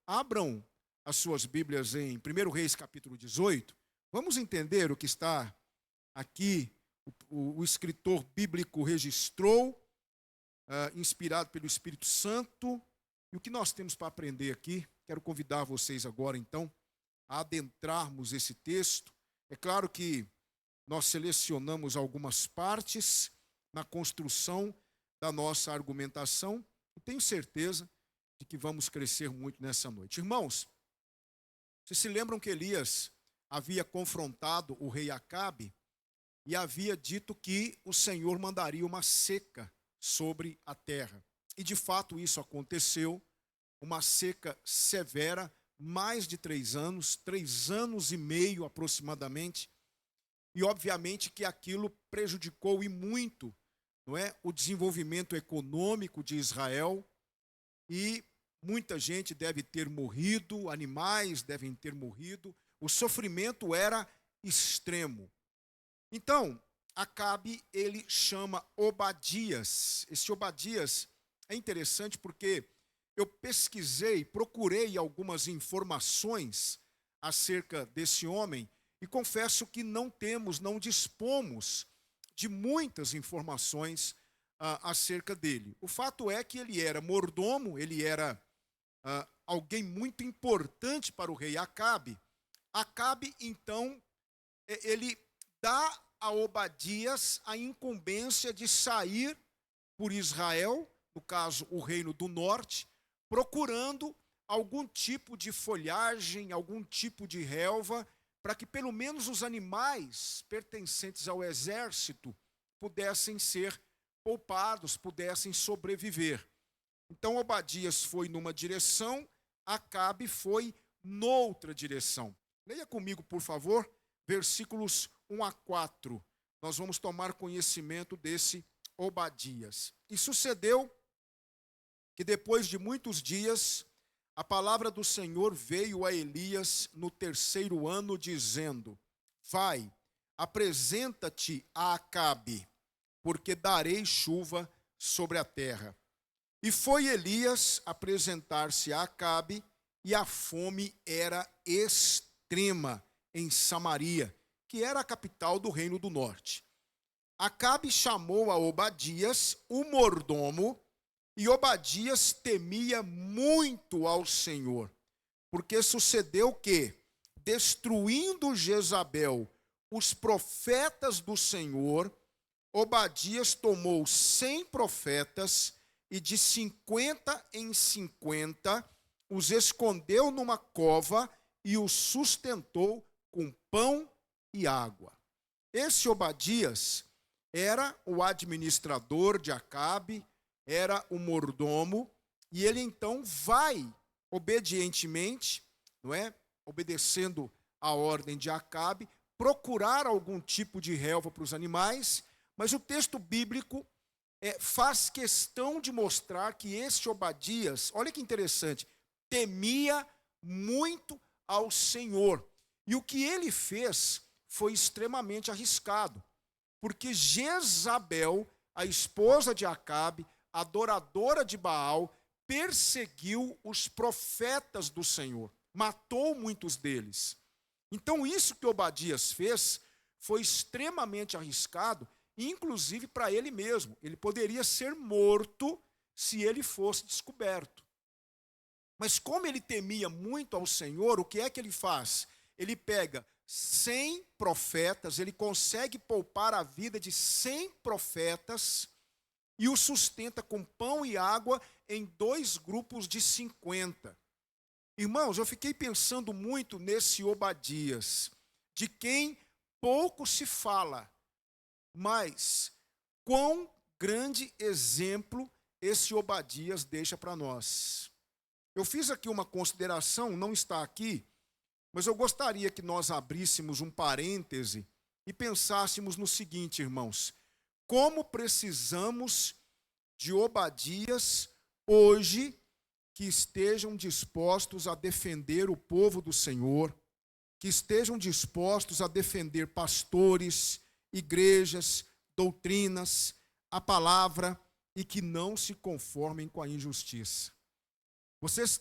Abram as suas Bíblias em 1 Reis capítulo 18. Vamos entender o que está aqui, o escritor bíblico registrou, inspirado pelo Espírito Santo. E o que nós temos para aprender aqui? Quero convidar vocês agora, então, a adentrarmos esse texto. É claro que nós selecionamos algumas partes na construção da nossa argumentação e tenho certeza de que vamos crescer muito nessa noite. Irmãos, vocês se lembram que Elias havia confrontado o rei Acabe e havia dito que o Senhor mandaria uma seca sobre a terra. E de fato isso aconteceu, uma seca severa, mais de 3 anos, 3 anos e meio aproximadamente. E obviamente que aquilo prejudicou e muito, não é, o desenvolvimento econômico de Israel, e muita gente deve ter morrido, animais devem ter morrido, o sofrimento era extremo. Então, Acabe, ele chama Obadias. Esse Obadias é interessante porque eu pesquisei, procurei algumas informações acerca desse homem e confesso que não dispomos de muitas informações acerca dele. O fato é que ele era mordomo, ele era alguém muito importante para o rei Acabe. Acabe, então, ele dá a Obadias a incumbência de sair por Israel, no caso o reino do norte, procurando algum tipo de folhagem, algum tipo de relva, para que pelo menos os animais pertencentes ao exército pudessem ser poupados, pudessem sobreviver. Então Obadias foi numa direção, Acabe foi noutra direção. Leia comigo, por favor, versículos 1 a 4. Nós vamos tomar conhecimento desse Obadias. E sucedeu que depois de muitos dias, a palavra do Senhor veio a Elias no 3º ano, dizendo: vai, apresenta-te a Acabe, porque darei chuva sobre a terra. E foi Elias apresentar-se a Acabe, e a fome era extrema em Samaria, que era a capital do reino do norte. Acabe chamou a Obadias, o mordomo, e Obadias temia muito ao Senhor, porque sucedeu que, destruindo Jezabel os profetas do Senhor, Obadias tomou 100 profetas e de 50 em 50 os escondeu numa cova e os sustentou com pão e água. Esse Obadias era o administrador de Acabe, era o mordomo, e ele então vai obedientemente, não é, obedecendo a ordem de Acabe, procurar algum tipo de relva para os animais, mas o texto bíblico faz questão de mostrar que esse Obadias, olha que interessante, temia muito ao Senhor. E o que ele fez foi extremamente arriscado, porque Jezabel, a esposa de Acabe, adoradora de Baal, perseguiu os profetas do Senhor, matou muitos deles. Então isso que Obadias fez foi extremamente arriscado, inclusive para ele mesmo. Ele poderia ser morto se ele fosse descoberto. Mas como ele temia muito ao Senhor, o que é que ele faz? Ele pega 100 profetas, ele consegue poupar a vida de 100 profetas e o sustenta com pão e água em 2 grupos de 50. Irmãos, eu fiquei pensando muito nesse Obadias, de quem pouco se fala, mas quão grande exemplo esse Obadias deixa para nós. Eu fiz aqui uma consideração, não está aqui, mas eu gostaria que nós abríssemos um parêntese e pensássemos no seguinte, irmãos: como precisamos de Obadias hoje que estejam dispostos a defender o povo do Senhor, que estejam dispostos a defender pastores, igrejas, doutrinas, a palavra, e que não se conformem com a injustiça. Vocês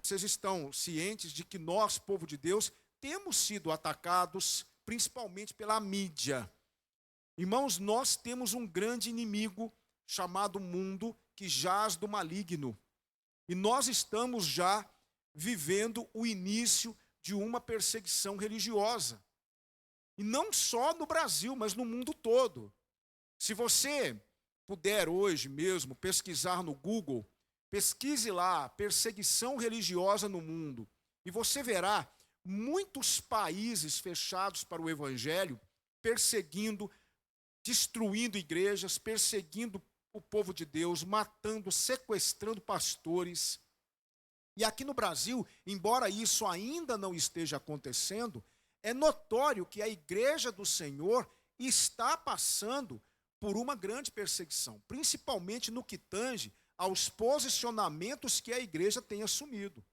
vocês estão cientes de que nós, povo de Deus, temos sido atacados principalmente pela mídia. Irmãos, nós temos um grande inimigo chamado mundo que jaz do maligno. E nós estamos já vivendo o início de uma perseguição religiosa. E não só no Brasil, mas no mundo todo. Se você puder hoje mesmo pesquisar no Google, pesquise lá perseguição religiosa no mundo, e você verá muitos países fechados para o evangelho, perseguindo, destruindo igrejas, perseguindo o povo de Deus, matando, sequestrando pastores. E aqui no Brasil, embora isso ainda não esteja acontecendo, é notório que a igreja do Senhor está passando por uma grande perseguição, principalmente no que tange aos posicionamentos que a igreja tem assumido.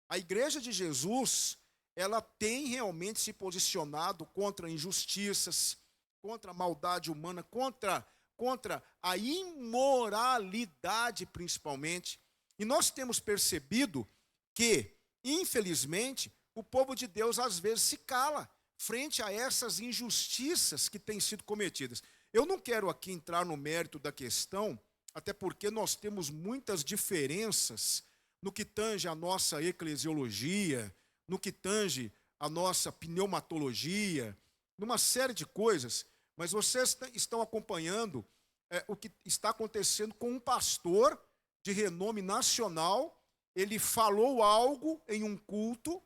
A igreja de Jesus, ela tem realmente se posicionado contra injustiças, contra a maldade humana, contra a imoralidade principalmente. E nós temos percebido que, infelizmente, o povo de Deus às vezes se cala frente a essas injustiças que têm sido cometidas. Eu não quero aqui entrar no mérito da questão, até porque nós temos muitas diferenças no que tange a nossa eclesiologia, no que tange a nossa pneumatologia, numa série de coisas, mas vocês estão acompanhando o que está acontecendo com um pastor de renome nacional. Ele falou algo em um culto,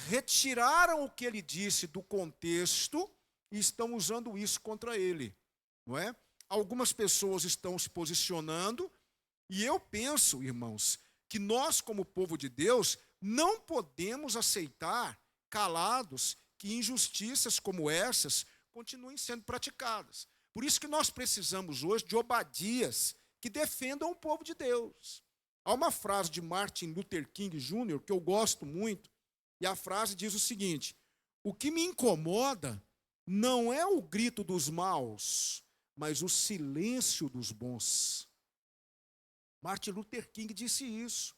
retiraram o que ele disse do contexto e estão usando isso contra ele, não é? Algumas pessoas estão se posicionando e eu penso, irmãos, que nós como povo de Deus não podemos aceitar calados que injustiças como essas continuem sendo praticadas. Por isso que nós precisamos hoje de Obadias que defendam o povo de Deus. Há uma frase de Martin Luther King Jr. que eu gosto muito, e a frase diz o seguinte: o que me incomoda não é o grito dos maus, mas o silêncio dos bons. Martin Luther King disse isso.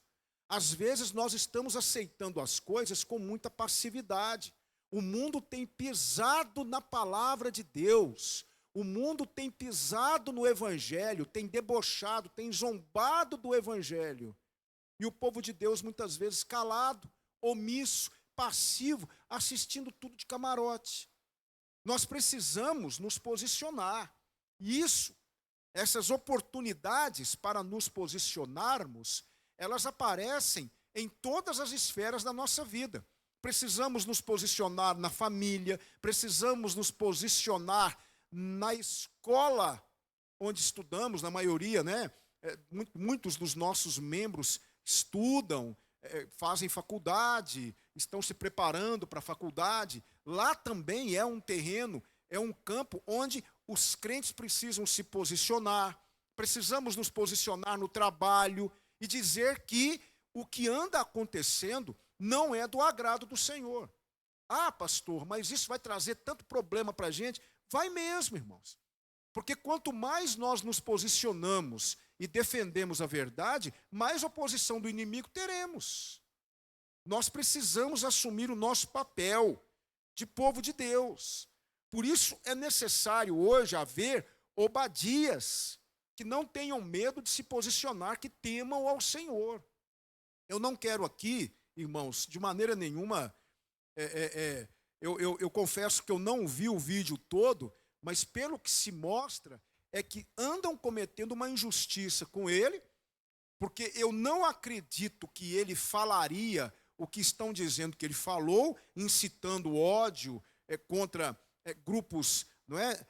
Às vezes nós estamos aceitando as coisas com muita passividade. O mundo tem pisado na palavra de Deus. O mundo tem pisado no evangelho, tem debochado, tem zombado do evangelho. E o povo de Deus muitas vezes calado, omisso, passivo, assistindo tudo de camarote. Nós precisamos nos posicionar. E essas oportunidades para nos posicionarmos, elas aparecem em todas as esferas da nossa vida. Precisamos nos posicionar na família, precisamos nos posicionar na escola onde estudamos, na maioria, né? Muitos dos nossos membros estudam, fazem faculdade, estão se preparando para a faculdade. Lá também é um terreno, é um campo onde os crentes precisam se posicionar. Precisamos nos posicionar no trabalho e dizer que o que anda acontecendo não é do agrado do Senhor. Ah, pastor, mas isso vai trazer tanto problema para a gente. Vai mesmo, irmãos. Porque quanto mais nós nos posicionamos e defendemos a verdade, mais oposição do inimigo teremos. Nós precisamos assumir o nosso papel de povo de Deus. Por isso é necessário hoje haver Obadias que não tenham medo de se posicionar, que temam ao Senhor. Eu não quero aqui, irmãos, de maneira nenhuma, eu confesso que eu não vi o vídeo todo, mas pelo que se mostra, é que andam cometendo uma injustiça com ele, porque eu não acredito que ele falaria o que estão dizendo que ele falou, incitando ódio contra grupos, não é,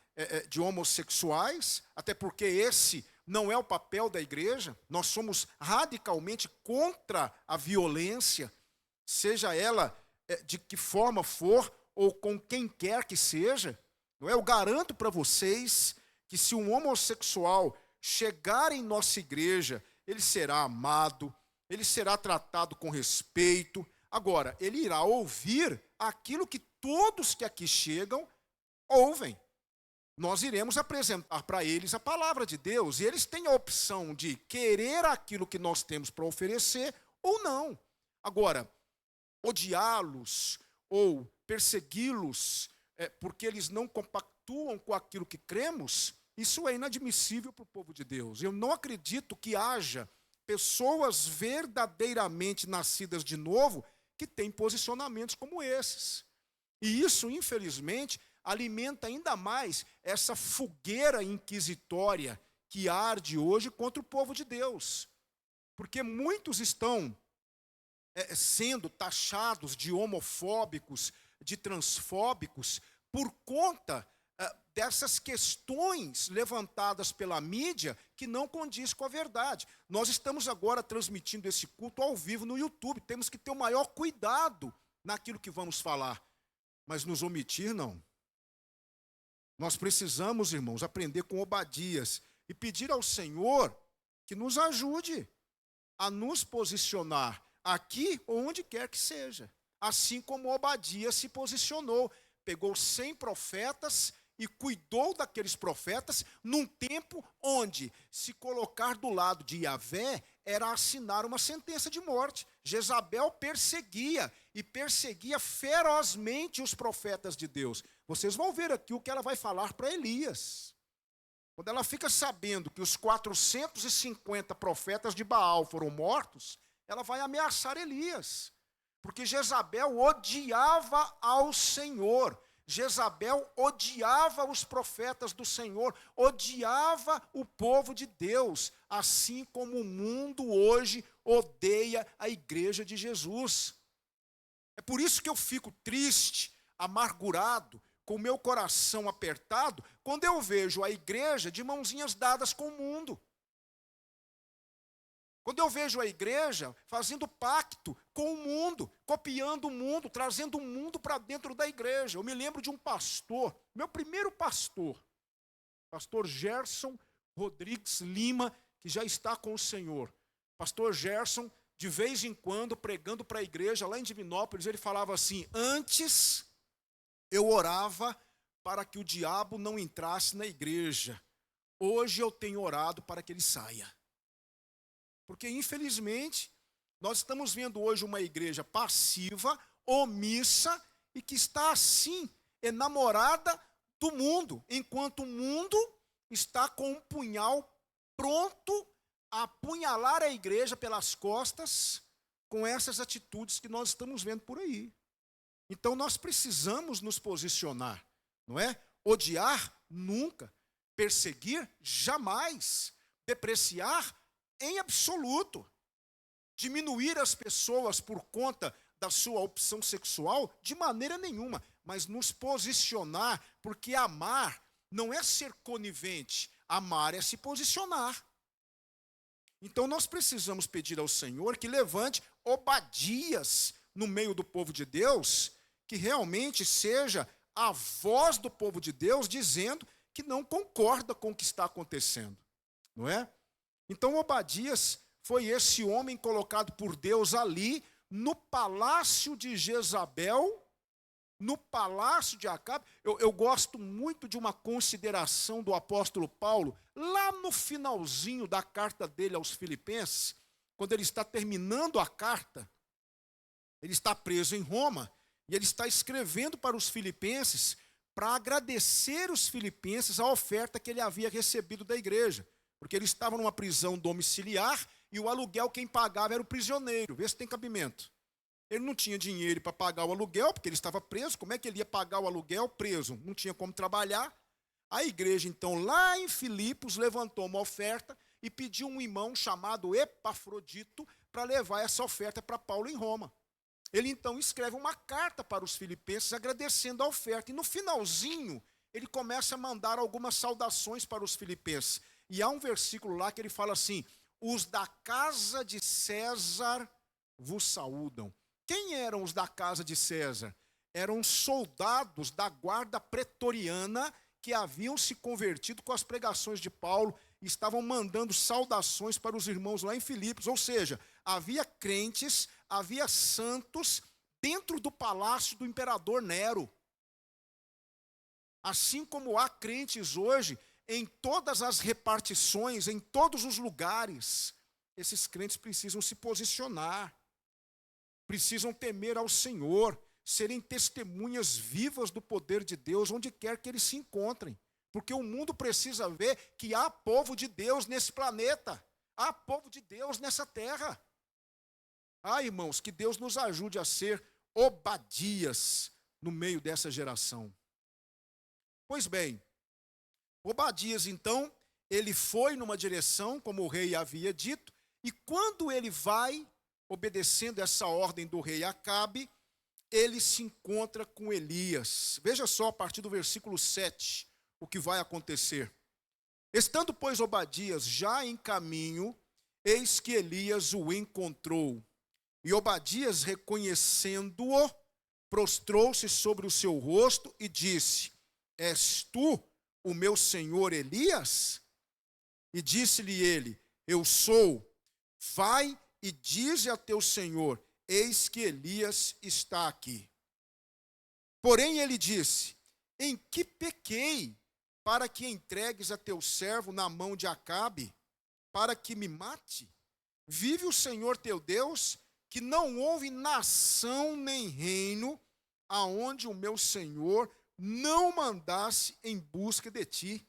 de homossexuais, até porque esse não é o papel da igreja. Nós somos radicalmente contra a violência, seja ela de que forma for, ou com quem quer que seja. Não é? Eu garanto para vocês que se um homossexual chegar em nossa igreja, ele será amado, ele será tratado com respeito. Agora, ele irá ouvir aquilo que todos que aqui chegam ouvem. Nós iremos apresentar para eles a palavra de Deus, e eles têm a opção de querer aquilo que nós temos para oferecer ou não. Agora, odiá-los ou persegui-los porque eles não compactuam com aquilo que cremos, isso é inadmissível para o povo de Deus. Eu não acredito que haja pessoas verdadeiramente nascidas de novo que têm posicionamentos como esses. E isso, infelizmente, alimenta ainda mais essa fogueira inquisitória que arde hoje contra o povo de Deus. Porque muitos estão sendo taxados de homofóbicos, de transfóbicos, por conta dessas questões levantadas pela mídia que não condiz com a verdade. Nós estamos agora transmitindo esse culto ao vivo no YouTube. Temos que ter o maior cuidado naquilo que vamos falar. Mas nos omitir, não. Nós precisamos, irmãos, aprender com Obadias e pedir ao Senhor que nos ajude a nos posicionar aqui ou onde quer que seja. Assim como Obadias se posicionou. Pegou 100 profetas e cuidou daqueles profetas num tempo onde se colocar do lado de Yahvé era assinar uma sentença de morte. Jezabel perseguia, e perseguia ferozmente os profetas de Deus. Vocês vão ver aqui o que ela vai falar para Elias. Quando ela fica sabendo que os 450 profetas de Baal foram mortos, ela vai ameaçar Elias. Porque Jezabel odiava ao Senhor. Jezabel odiava os profetas do Senhor, odiava o povo de Deus, assim como o mundo hoje odeia a igreja de Jesus. É por isso que eu fico triste, amargurado, com o meu coração apertado, quando eu vejo a igreja de mãozinhas dadas com o mundo. Quando eu vejo a igreja fazendo pacto com o mundo, copiando o mundo, trazendo o mundo para dentro da igreja. Eu me lembro de um pastor, meu primeiro pastor, pastor Gerson Rodrigues Lima, que já está com o Senhor. Pastor Gerson, de vez em quando, pregando para a igreja lá em Divinópolis, ele falava assim: antes eu orava para que o diabo não entrasse na igreja. Hoje eu tenho orado para que ele saia. Porque, infelizmente, nós estamos vendo hoje uma igreja passiva, omissa, e que está, assim, enamorada do mundo, enquanto o mundo está com um punhal pronto a apunhalar a igreja pelas costas com essas atitudes que nós estamos vendo por aí. Então, nós precisamos nos posicionar, não é? Odiar, nunca. Perseguir, jamais. Depreciar, em absoluto. Diminuir as pessoas por conta da sua opção sexual, de maneira nenhuma. Mas nos posicionar, porque amar não é ser conivente. Amar é se posicionar. Então nós precisamos pedir ao Senhor que levante Obadias no meio do povo de Deus, que realmente seja a voz do povo de Deus dizendo que não concorda com o que está acontecendo. Não é? Então Obadias foi esse homem colocado por Deus ali no palácio de Jezabel, no palácio de Acabe. Eu gosto muito de uma consideração do apóstolo Paulo, lá no finalzinho da carta dele aos Filipenses, quando ele está terminando a carta, ele está preso em Roma, e ele está escrevendo para os filipenses para agradecer os filipenses a oferta que ele havia recebido da igreja. Porque ele estava numa prisão domiciliar e o aluguel quem pagava era o prisioneiro. Vê se tem cabimento. Ele não tinha dinheiro para pagar o aluguel, porque ele estava preso. Como é que ele ia pagar o aluguel preso? Não tinha como trabalhar. A igreja, então, lá em Filipos, levantou uma oferta e pediu um irmão chamado Epafrodito para levar essa oferta para Paulo em Roma. Ele, então, escreve uma carta para os filipenses agradecendo a oferta. E no finalzinho, ele começa a mandar algumas saudações para os filipenses. E há um versículo lá que ele fala assim: os da casa de César vos saúdam. Quem eram os da casa de César? Eram soldados da guarda pretoriana que haviam se convertido com as pregações de Paulo e estavam mandando saudações para os irmãos lá em Filipos. Ou seja, havia crentes, havia santos dentro do palácio do imperador Nero. Assim como há crentes hoje em todas as repartições, em todos os lugares, esses crentes precisam se posicionar. precisam temer ao Senhor, serem testemunhas vivas do poder de Deus, onde quer que eles se encontrem. Porque o mundo precisa ver que há povo de Deus nesse planeta, há povo de Deus nessa terra. Irmãos, que Deus nos ajude a ser Obadias no meio dessa geração. Pois bem, Obadias, então, ele foi numa direção, como o rei havia dito, e quando ele vai, obedecendo essa ordem do rei Acabe, ele se encontra com Elias. Veja só, a partir do versículo 7, o que vai acontecer. Estando, pois, Obadias já em caminho, eis que Elias o encontrou. E Obadias, reconhecendo-o, prostrou-se sobre o seu rosto e disse: És tu o meu senhor Elias? E disse-lhe ele: Eu sou. Vai e dize a teu senhor: eis que Elias está aqui. Porém ele disse: Em que pequei, para que entregues a teu servo na mão de Acabe, para que me mate? Vive o Senhor teu Deus, que não houve nação nem reino, aonde o meu senhor não mandasse em busca de ti.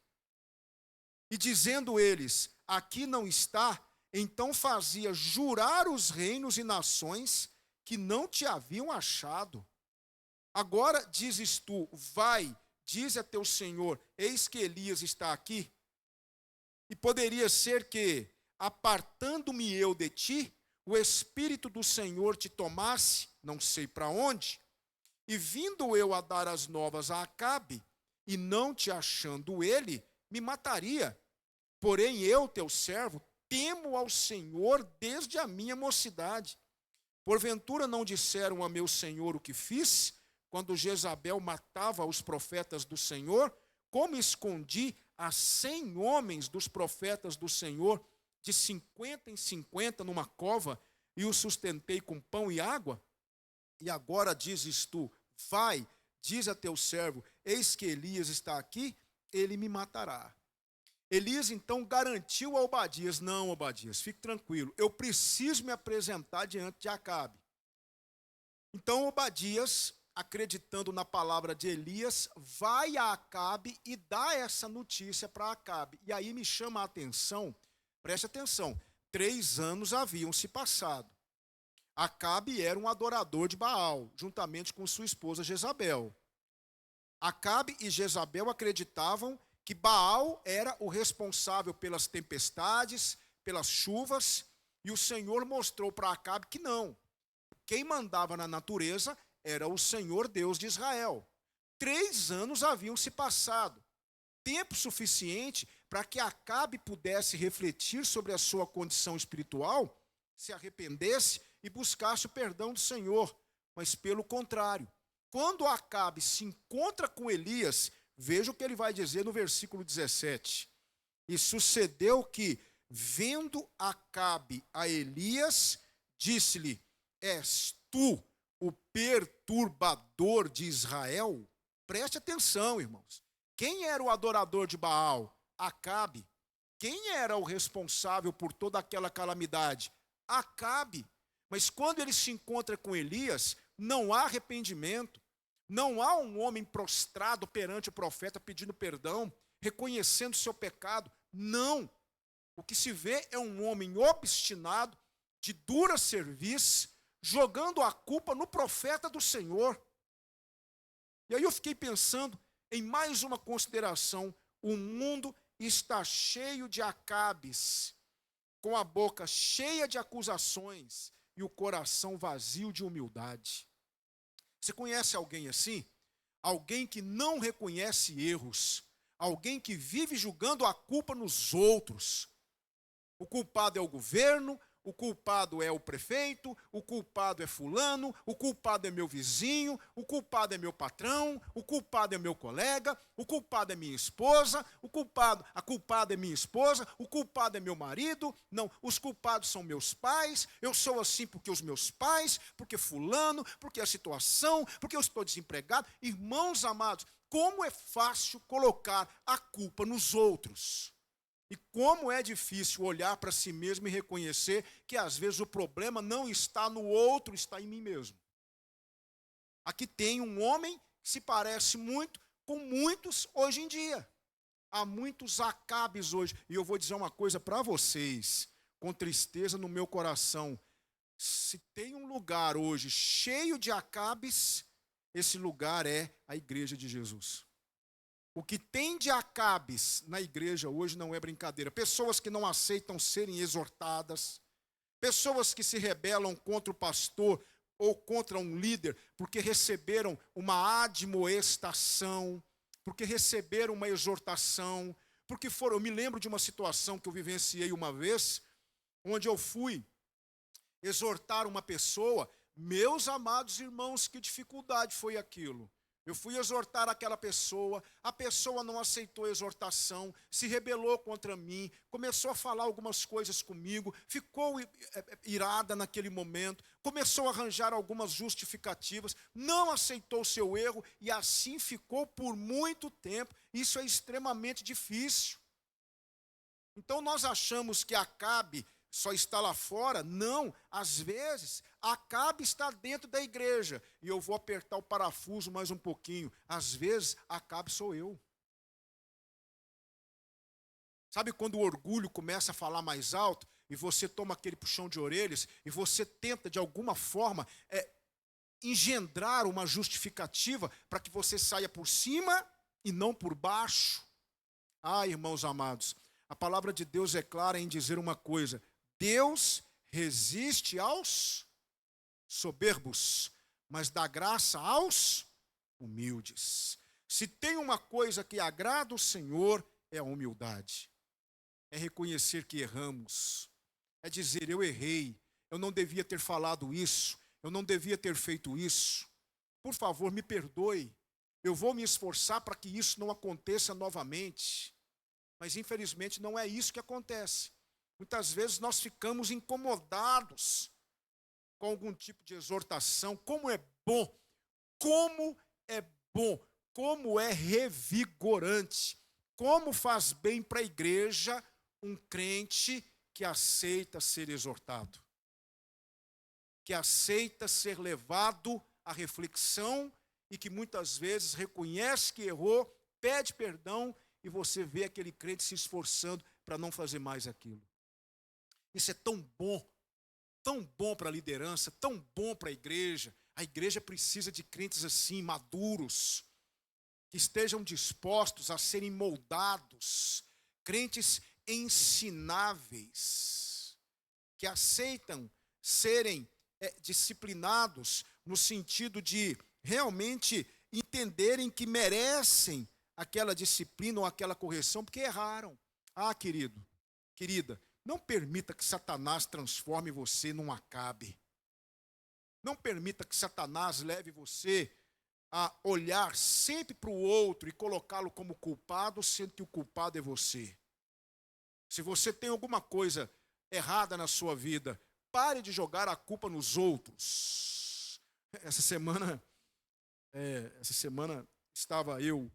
E dizendo eles: Aqui não está, então fazia jurar os reinos e nações que não te haviam achado. Agora dizes tu: Vai, dize a teu senhor: eis que Elias está aqui. E poderia ser que, apartando-me eu de ti, o Espírito do Senhor te tomasse, não sei para onde, e vindo eu a dar as novas a Acabe, e não te achando ele, me mataria. Porém eu, teu servo, temo ao Senhor desde a minha mocidade. Porventura não disseram a meu senhor o que fiz, quando Jezabel matava os profetas do Senhor? Como escondi a 100 homens dos profetas do Senhor, de 50 em 50 numa cova, e os sustentei com pão e água? E agora dizes tu: Vai, diz a teu servo: eis que Elias está aqui, ele me matará. Elias então garantiu a Obadias: Não, Obadias, fique tranquilo, eu preciso me apresentar diante de Acabe. Então Obadias, acreditando na palavra de Elias, vai a Acabe e dá essa notícia para Acabe. E aí me chama a atenção, preste atenção, 3 anos haviam se passado. Acabe era um adorador de Baal, juntamente com sua esposa Jezabel. Acabe e Jezabel acreditavam que Baal era o responsável pelas tempestades, pelas chuvas, e o Senhor mostrou para Acabe que não. Quem mandava na natureza era o Senhor Deus de Israel. 3 anos haviam se passado, tempo suficiente para que Acabe pudesse refletir sobre a sua condição espiritual, se arrependesse e buscasse o perdão do Senhor. Mas pelo contrário, quando Acabe se encontra com Elias, veja o que ele vai dizer no versículo 17. E sucedeu que, vendo Acabe a Elias, disse-lhe: És tu o perturbador de Israel? Preste atenção, irmãos. Quem era o adorador de Baal? Acabe. Quem era o responsável por toda aquela calamidade? Acabe. Mas quando ele se encontra com Elias, não há arrependimento. Não há um homem prostrado perante o profeta pedindo perdão, reconhecendo seu pecado. Não. O que se vê é um homem obstinado, de dura cerviz, jogando a culpa no profeta do Senhor. E aí eu fiquei pensando em mais uma consideração. O mundo está cheio de Acabes, com a boca cheia de acusações e o coração vazio de humildade. Você conhece alguém assim? Alguém que não reconhece erros, alguém que vive julgando a culpa nos outros. O culpado é o governo, o culpado é o prefeito, o culpado é fulano, o culpado é meu vizinho, o culpado é meu patrão, o culpado é meu colega, o culpado é minha esposa, a culpada é minha esposa, o culpado é meu marido. Não, os culpados são meus pais, eu sou assim porque os meus pais, porque fulano, porque a situação, porque eu estou desempregado. Irmãos amados, como é fácil colocar a culpa nos outros. E como é difícil olhar para si mesmo e reconhecer que às vezes o problema não está no outro, está em mim mesmo. Aqui tem um homem que se parece muito com muitos hoje em dia. Há muitos Acabes hoje. E eu vou dizer uma coisa para vocês, com tristeza no meu coração. Se tem um lugar hoje cheio de Acabes, esse lugar é a igreja de Jesus. O que tem de Acabes na igreja hoje não é brincadeira. Pessoas que não aceitam serem exortadas, pessoas que se rebelam contra o pastor ou contra um líder porque receberam uma admoestação, porque receberam uma exortação, porque foram. Eu me lembro de uma situação que eu vivenciei uma vez, onde eu fui exortar uma pessoa. Meus amados irmãos, que dificuldade foi aquilo. Eu fui exortar aquela pessoa, a pessoa não aceitou a exortação, se rebelou contra mim, começou a falar algumas coisas comigo, ficou irada naquele momento, começou a arranjar algumas justificativas, não aceitou o seu erro e assim ficou por muito tempo. Isso é extremamente difícil. Então nós achamos que Acabe só está lá fora? Não, às vezes Acabe está dentro da igreja. E eu vou apertar o parafuso mais um pouquinho. Às vezes Acabe sou eu. Sabe quando o orgulho começa a falar mais alto e você toma aquele puxão de orelhas e você tenta de alguma forma engendrar uma justificativa para que você saia por cima e não por baixo? Ah, irmãos amados, a palavra de Deus é clara em dizer uma coisa: Deus resiste aos soberbos, mas dá graça aos humildes. Se tem uma coisa que agrada o Senhor, é a humildade. É reconhecer que erramos. É dizer, eu errei, eu não devia ter falado isso, eu não devia ter feito isso. Por favor, me perdoe. Eu vou me esforçar para que isso não aconteça novamente. Mas infelizmente não é isso que acontece. Muitas vezes nós ficamos incomodados com algum tipo de exortação. Como é bom, como é bom, como é revigorante, como faz bem para a igreja um crente que aceita ser exortado, que aceita ser levado à reflexão e que muitas vezes reconhece que errou, pede perdão e você vê aquele crente se esforçando para não fazer mais aquilo. Isso é tão bom para a liderança, tão bom para a igreja. A igreja precisa de crentes assim, maduros, que estejam dispostos a serem moldados, crentes ensináveis, que aceitam serem disciplinados no sentido de realmente entenderem que merecem aquela disciplina ou aquela correção porque erraram. Ah, querido, querida, não permita que Satanás transforme você num Acabe. Não permita que Satanás leve você a olhar sempre para o outro e colocá-lo como culpado, sendo que o culpado é você. Se você tem alguma coisa errada na sua vida, pare de jogar a culpa nos outros. Essa semana estava eu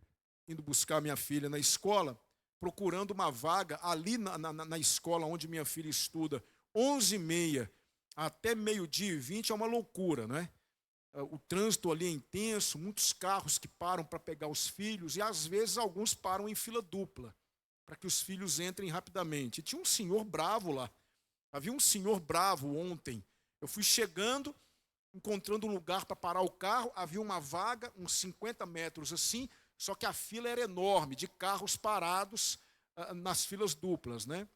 indo buscar minha filha na escola, procurando uma vaga ali na escola onde minha filha estuda. 11h30 até 12h20 é uma loucura, não é? O trânsito ali é intenso, muitos carros que param para pegar os filhos, e às vezes alguns param em fila dupla, para que os filhos entrem rapidamente. E tinha um senhor bravo lá. Havia um senhor bravo ontem. Eu fui chegando, encontrando um lugar para parar o carro, havia uma vaga, uns 50 metros assim, só que a fila era enorme, de carros parados nas filas duplas, né?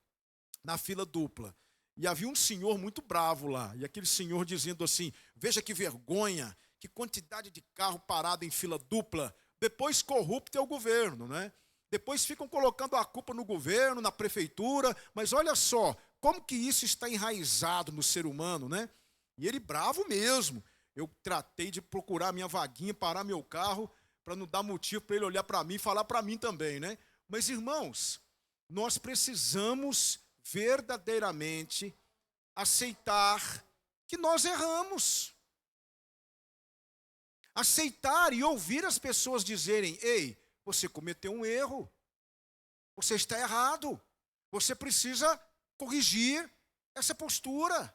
Na fila dupla. E havia um senhor muito bravo lá, e aquele senhor dizendo assim, veja que vergonha, que quantidade de carro parado em fila dupla, depois corrupto é o governo, né? Depois ficam colocando a culpa no governo, na prefeitura, mas olha só, como que isso está enraizado no ser humano, né? E ele bravo mesmo. Eu tratei de procurar minha vaguinha, parar meu carro, para não dar motivo para ele olhar para mim e falar para mim também, né? Mas, irmãos, nós precisamos verdadeiramente aceitar que nós erramos. Aceitar e ouvir as pessoas dizerem, ei, você cometeu um erro, você está errado, você precisa corrigir essa postura.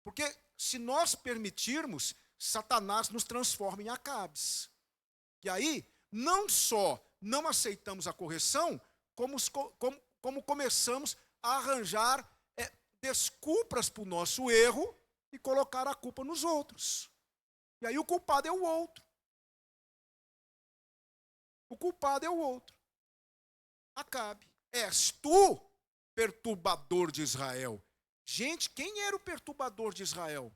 Porque se nós permitirmos, Satanás nos transforma em Acabes. E aí, não só não aceitamos a correção, como começamos a arranjar desculpas para o nosso erro e colocar a culpa nos outros. E aí o culpado é o outro. O culpado é o outro. Acabe. És tu, perturbador de Israel. Gente, quem era o perturbador de Israel?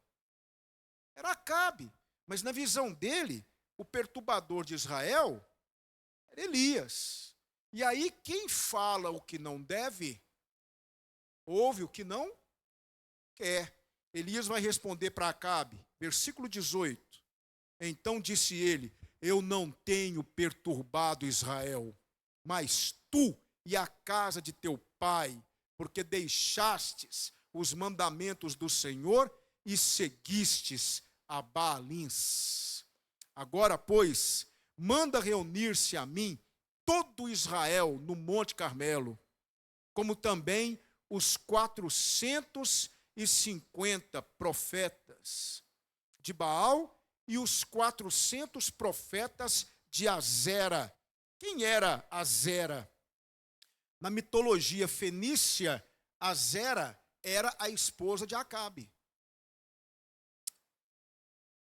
Era Acabe. Mas na visão dele, o perturbador de Israel era Elias. E aí quem fala o que não deve, ouve o que não quer. Elias vai responder para Acabe, versículo 18. Então disse ele: eu não tenho perturbado Israel, mas tu e a casa de teu pai, porque deixastes os mandamentos do Senhor e seguistes a Baalins. Agora, pois, manda reunir-se a mim todo Israel no Monte Carmelo, como também os 450 profetas de Baal e os 400 profetas de Azera. Quem era Azera? Na mitologia fenícia, Azera era a esposa de Acabe.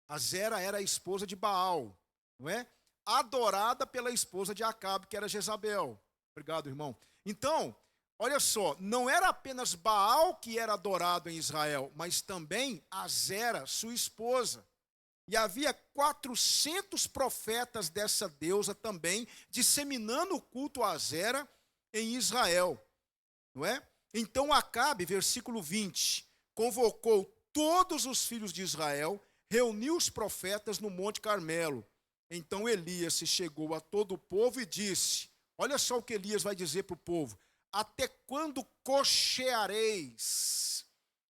Azera era a esposa de Baal, não é? Adorada pela esposa de Acabe, que era Jezabel. Obrigado, irmão. Então, olha só, não era apenas Baal que era adorado em Israel, mas também Azera, sua esposa. E havia 400 profetas dessa deusa também, disseminando o culto a Azera em Israel, não é? Então Acabe, versículo 20, convocou todos os filhos de Israel, reuniu os profetas no Monte Carmelo. Então Elias se chegou a todo o povo e disse, olha só o que Elias vai dizer para o povo: até quando cocheareis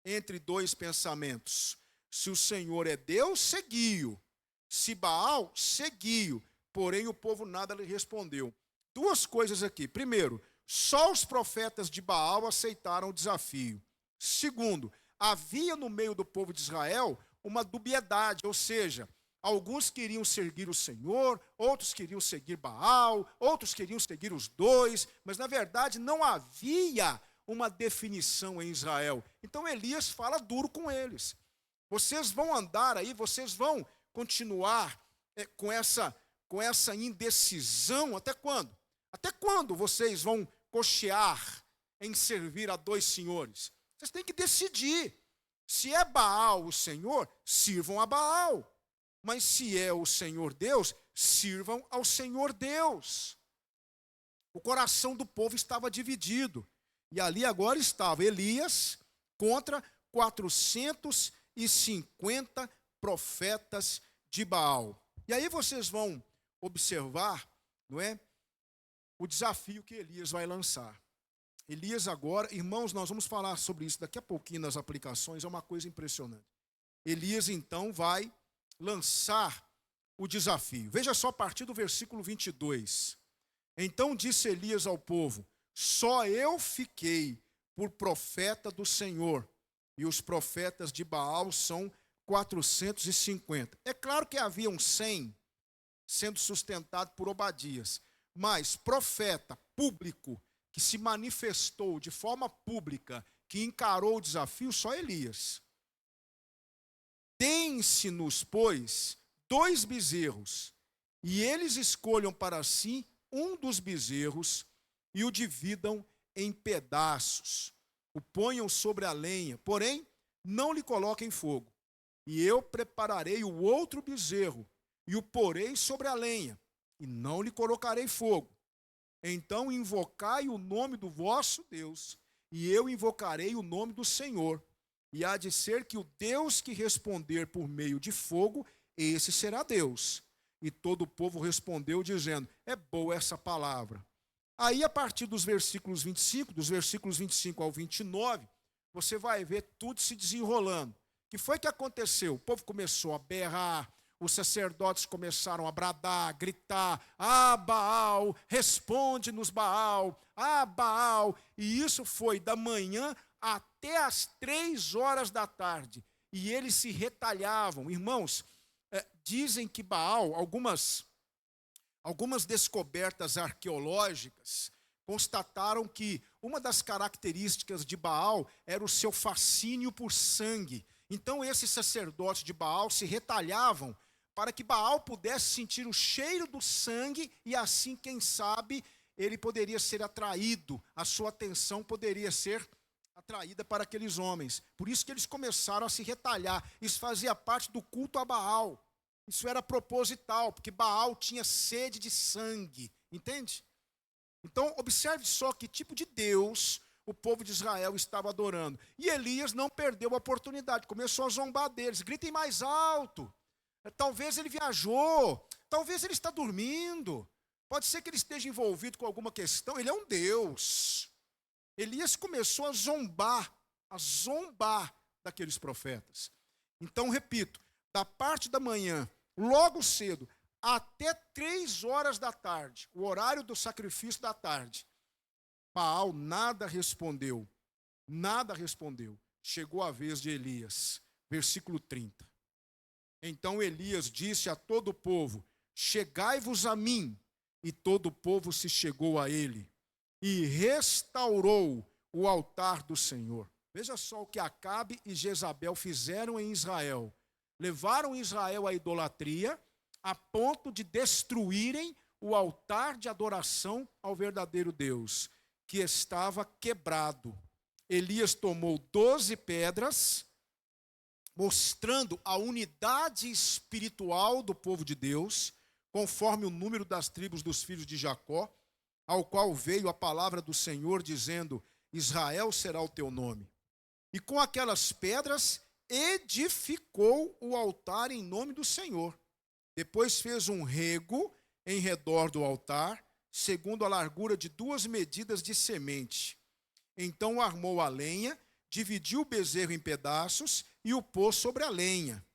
entre dois pensamentos? Se o Senhor é Deus, segui-o. Se Baal, segui-o. Porém o povo nada lhe respondeu. Duas coisas aqui. Primeiro, só os profetas de Baal aceitaram o desafio. Segundo, havia no meio do povo de Israel uma dubiedade, ou seja, alguns queriam seguir o Senhor, outros queriam seguir Baal, outros queriam seguir os dois, mas na verdade não havia uma definição em Israel. Então Elias fala duro com eles. Vocês vão andar aí, vocês vão continuar com essa indecisão até quando? Até quando vocês vão cochear em servir a dois senhores? Vocês têm que decidir. Se é Baal o Senhor, sirvam a Baal. Mas se é o Senhor Deus, sirvam ao Senhor Deus. O coração do povo estava dividido. E ali agora estava Elias contra 450 profetas de Baal. E aí vocês vão observar, não é, o desafio que Elias vai lançar. Elias agora, irmãos, nós vamos falar sobre isso daqui a pouquinho nas aplicações, é uma coisa impressionante. Elias então vai lançar o desafio. Veja só a partir do versículo 22. Então disse Elias ao povo: só eu fiquei por profeta do Senhor, e os profetas de Baal são 450. É claro que haviam 100 sendo sustentados por Obadias, mas profeta público que se manifestou de forma pública, que encarou o desafio, só Elias. Deem-se-nos, pois, 2 bezerros, e eles escolham para si um dos bezerros e o dividam em pedaços. O ponham sobre a lenha, porém, não lhe coloquem fogo. E eu prepararei o outro bezerro e o porei sobre a lenha, e não lhe colocarei fogo. Então invocai o nome do vosso Deus, e eu invocarei o nome do Senhor. E há de ser que o Deus que responder por meio de fogo, esse será Deus. E todo o povo respondeu dizendo: é boa essa palavra. Aí a partir dos versículos 25 ao 29, você vai ver tudo se desenrolando. O que foi que aconteceu? O povo começou a berrar, os sacerdotes começaram a bradar, gritar: ah, Baal, responde-nos, Baal, ah, Baal. E isso foi da manhã até as 3 horas da tarde. E eles se retalhavam. Irmãos, dizem que Baal, algumas descobertas arqueológicas constataram que uma das características de Baal era o seu fascínio por sangue. Então esses sacerdotes de Baal se retalhavam para que Baal pudesse sentir o cheiro do sangue e assim, quem sabe, ele poderia ser atraído, a sua atenção poderia ser atraída para aqueles homens. Por isso que eles começaram a se retalhar. Isso fazia parte do culto a Baal. Isso era proposital, porque Baal tinha sede de sangue, entende? Então, observe só que tipo de Deus o povo de Israel estava adorando. E Elias não perdeu a oportunidade, começou a zombar deles: gritem mais alto, talvez ele viajou, talvez ele está dormindo, pode ser que ele esteja envolvido com alguma questão, ele é um Deus. Elias começou a zombar daqueles profetas. Então, repito, da parte da manhã, logo cedo, até 3 horas da tarde, o horário do sacrifício da tarde, Baal nada respondeu. Chegou a vez de Elias. Versículo 30. Então Elias disse a todo o povo: chegai-vos a mim. E todo o povo se chegou a ele. E restaurou o altar do Senhor. Veja só o que Acabe e Jezabel fizeram em Israel. Levaram Israel à idolatria, a ponto de destruírem o altar de adoração ao verdadeiro Deus, que estava quebrado. Elias tomou 12 pedras, mostrando a unidade espiritual do povo de Deus, conforme o número das tribos dos filhos de Jacó, ao qual veio a palavra do Senhor, dizendo: Israel será o teu nome. E com aquelas pedras edificou o altar em nome do Senhor. Depois fez um rego em redor do altar, segundo a largura de 2 medidas de semente. Então armou a lenha, dividiu o bezerro em pedaços e o pôs sobre a lenha.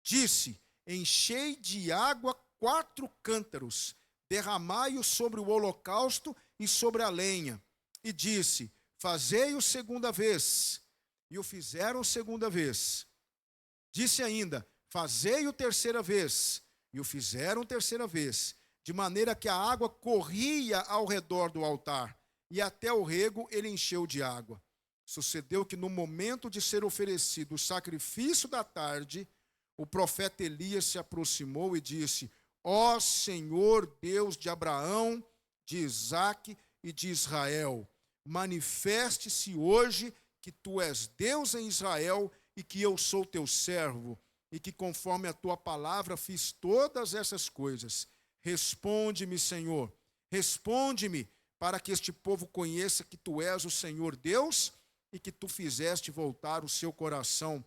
Disse: enchei de água 4 cântaros, derramai-o sobre o holocausto e sobre a lenha. E disse: fazei-o segunda vez. E o fizeram segunda vez. Disse ainda: fazei-o terceira vez. E o fizeram terceira vez. De maneira que a água corria ao redor do altar, e até o rego ele encheu de água. Sucedeu que no momento de ser oferecido o sacrifício da tarde, o profeta Elias se aproximou e disse: ó Senhor Deus de Abraão, de Isaque e de Israel, manifeste-se hoje que tu és Deus em Israel e que eu sou teu servo, e que conforme a tua palavra fiz todas essas coisas. Responde-me, Senhor, responde-me, para que este povo conheça que tu és o Senhor Deus e que tu fizeste voltar o seu coração.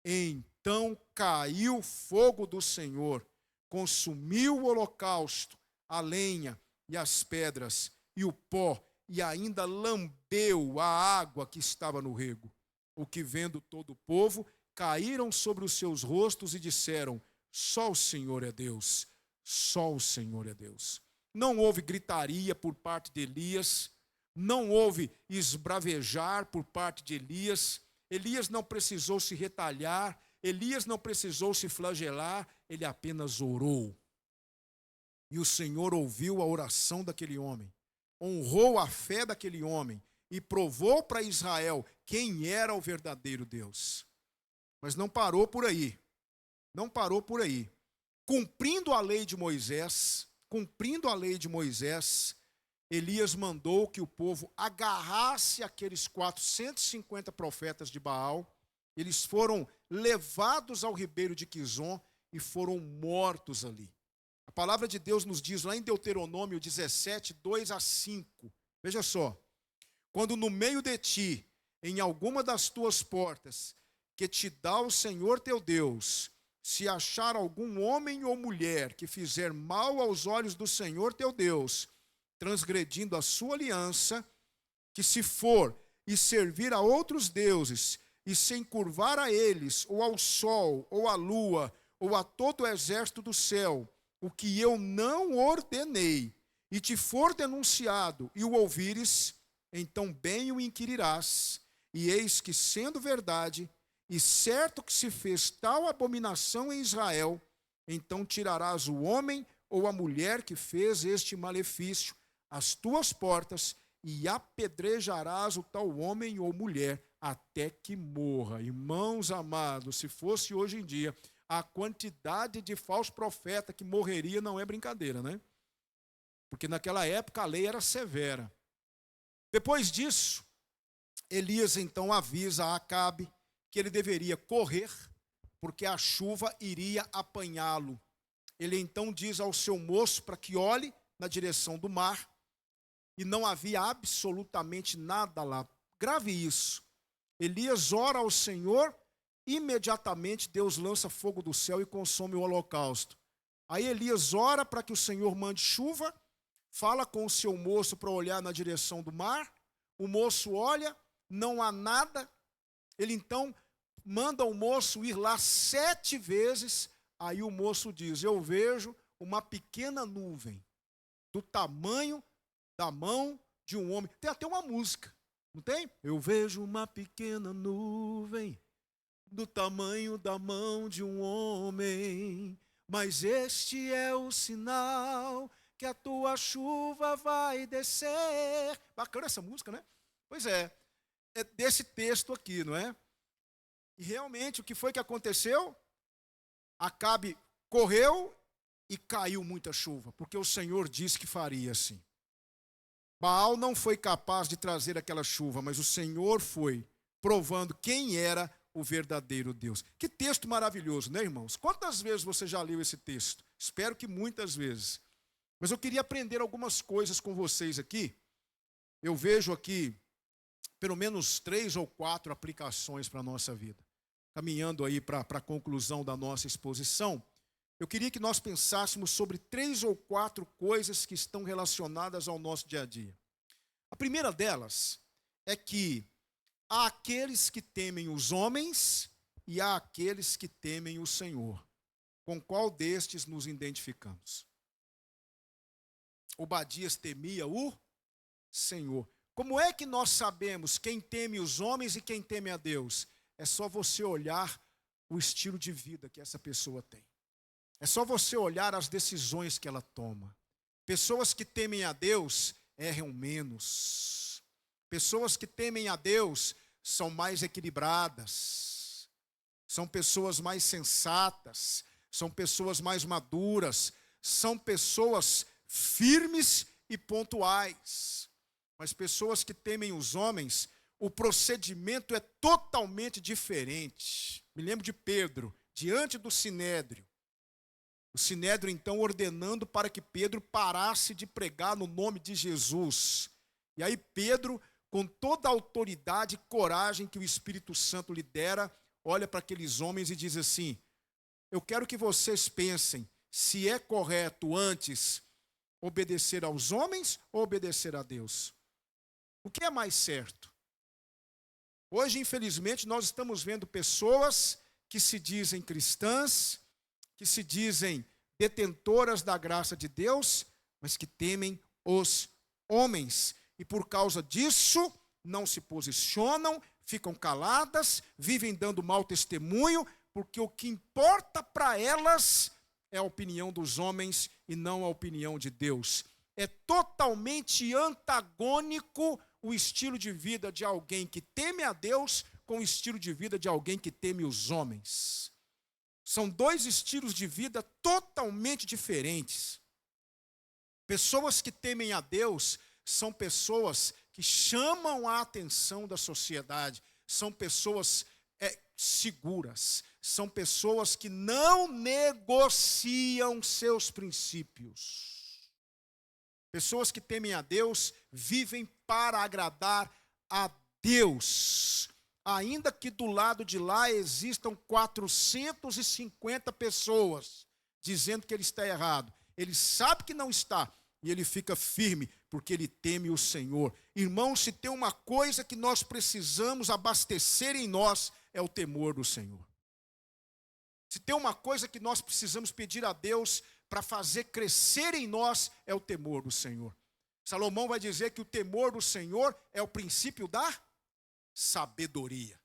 Então caiu fogo do Senhor, consumiu o holocausto, a lenha e as pedras e o pó, e ainda lambeu a água que estava no rego. O que vendo todo o povo, caíram sobre os seus rostos e disseram: só o Senhor é Deus, só o Senhor é Deus. Não houve gritaria por parte de Elias, não houve esbravejar por parte de Elias. Elias não precisou se retalhar, Elias não precisou se flagelar, ele apenas orou. E o Senhor ouviu a oração daquele homem, honrou a fé daquele homem e provou para Israel quem era o verdadeiro Deus. Mas não parou por aí. Cumprindo a lei de Moisés, Elias mandou que o povo agarrasse aqueles 450 profetas de Baal. Eles foram levados ao ribeiro de Quizon e foram mortos ali. A palavra de Deus nos diz lá em Deuteronômio 17, 2-5. Veja só. Quando no meio de ti, em alguma das tuas portas, que te dá o Senhor teu Deus, se achar algum homem ou mulher que fizer mal aos olhos do Senhor teu Deus, transgredindo a sua aliança, que se for e servir a outros deuses, e se encurvar a eles, ou ao sol, ou à lua, ou a todo o exército do céu, o que eu não ordenei, e te for denunciado, e o ouvires, então bem o inquirirás, e eis que, sendo verdade, e certo que se fez tal abominação em Israel, então tirarás o homem ou a mulher que fez este malefício às tuas portas, e apedrejarás o tal homem ou mulher até que morra. Irmãos amados, se fosse hoje em dia, a quantidade de falso profeta que morreria não é brincadeira, né? Porque naquela época a lei era severa. Depois disso, Elias então avisa a Acabe que ele deveria correr, porque a chuva iria apanhá-lo. Ele então diz ao seu moço para que olhe na direção do mar, e não havia absolutamente nada lá. Grave isso. Elias ora ao Senhor, imediatamente Deus lança fogo do céu e consome o holocausto. Aí Elias ora para que o Senhor mande chuva, fala com o seu moço para olhar na direção do mar, o moço olha, não há nada, ele então manda o moço ir lá 7 vezes, aí o moço diz, eu vejo uma pequena nuvem, do tamanho da mão de um homem. Tem até uma música, não tem? Eu vejo uma pequena nuvem, do tamanho da mão de um homem, mas este é o sinal que a tua chuva vai descer. Bacana essa música, né? Pois é desse texto aqui, não é? E realmente, o que foi que aconteceu? Acabe correu e caiu muita chuva, porque o Senhor disse que faria assim. Baal não foi capaz de trazer aquela chuva, mas o Senhor foi, provando quem era o verdadeiro Deus. Que texto maravilhoso, né, irmãos? Quantas vezes você já leu esse texto? Espero que muitas vezes. Mas eu queria aprender algumas coisas com vocês aqui. Eu vejo aqui pelo menos 3 ou 4 aplicações para a nossa vida. Caminhando aí para a conclusão da nossa exposição, eu queria que nós pensássemos sobre 3 ou 4 coisas que estão relacionadas ao nosso dia a dia. A primeira delas é que há aqueles que temem os homens e há aqueles que temem o Senhor. Com qual destes nos identificamos? Obadias temia o Senhor. Como é que nós sabemos quem teme os homens e quem teme a Deus? É só você olhar o estilo de vida que essa pessoa tem. É só você olhar as decisões que ela toma. Pessoas que temem a Deus erram menos. Pessoas que temem a Deus são mais equilibradas. São pessoas mais sensatas. São pessoas mais maduras. São pessoas firmes e pontuais. Mas pessoas que temem os homens, o procedimento é totalmente diferente. Me lembro de Pedro, diante do Sinédrio. O Sinédrio, então, ordenando para que Pedro parasse de pregar no nome de Jesus. E aí Pedro, com toda a autoridade e coragem que o Espírito Santo lhe dera, olha para aqueles homens e diz assim, eu quero que vocês pensem se é correto antes obedecer aos homens ou obedecer a Deus. O que é mais certo? Hoje, infelizmente, nós estamos vendo pessoas que se dizem cristãs, que se dizem detentoras da graça de Deus, mas que temem os homens. E por causa disso, não se posicionam, ficam caladas, vivem dando mau testemunho, porque o que importa para elas é a opinião dos homens e não a opinião de Deus. É totalmente antagônico o estilo de vida de alguém que teme a Deus com o estilo de vida de alguém que teme os homens. São 2 estilos de vida totalmente diferentes. Pessoas que temem a Deus são pessoas que chamam a atenção da sociedade, são pessoas seguras, são pessoas que não negociam seus princípios. Pessoas que temem a Deus vivem para agradar a Deus. Ainda que do lado de lá existam 450 pessoas dizendo que ele está errado. Ele sabe que não está e ele fica firme porque ele teme o Senhor. Irmãos, se tem uma coisa que nós precisamos abastecer em nós, é o temor do Senhor. Se tem uma coisa que nós precisamos pedir a Deus para fazer crescer em nós, é o temor do Senhor. Salomão vai dizer que o temor do Senhor é o princípio da sabedoria.